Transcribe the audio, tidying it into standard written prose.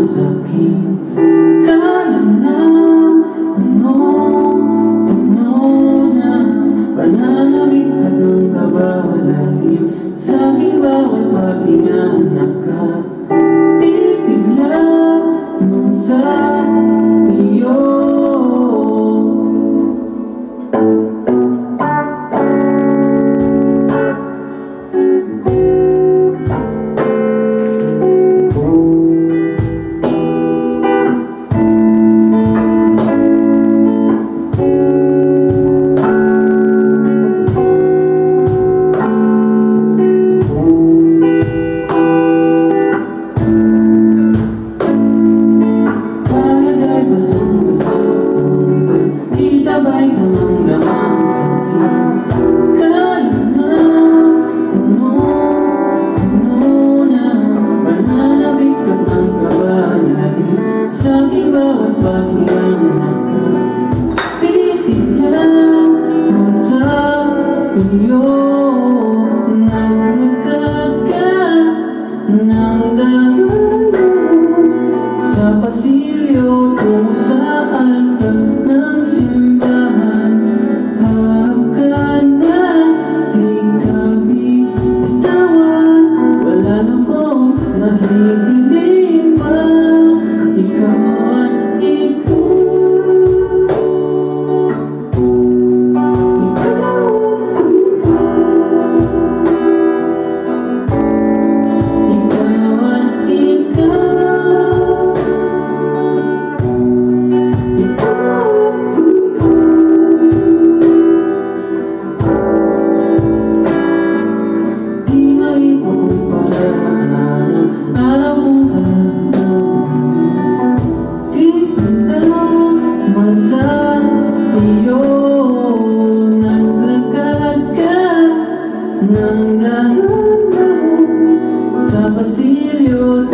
sa'kin. Kala na puno na pananabik at ng kababalagin. Sa aking bawat paghinga nakatitig lamang sa iyo. Sa pasilyo tungo sa altar ng simbahan, hahap ka na, di ka bitawan. Wala na kong mahihiling pa, ikaw at ikaw. Sa pasilyo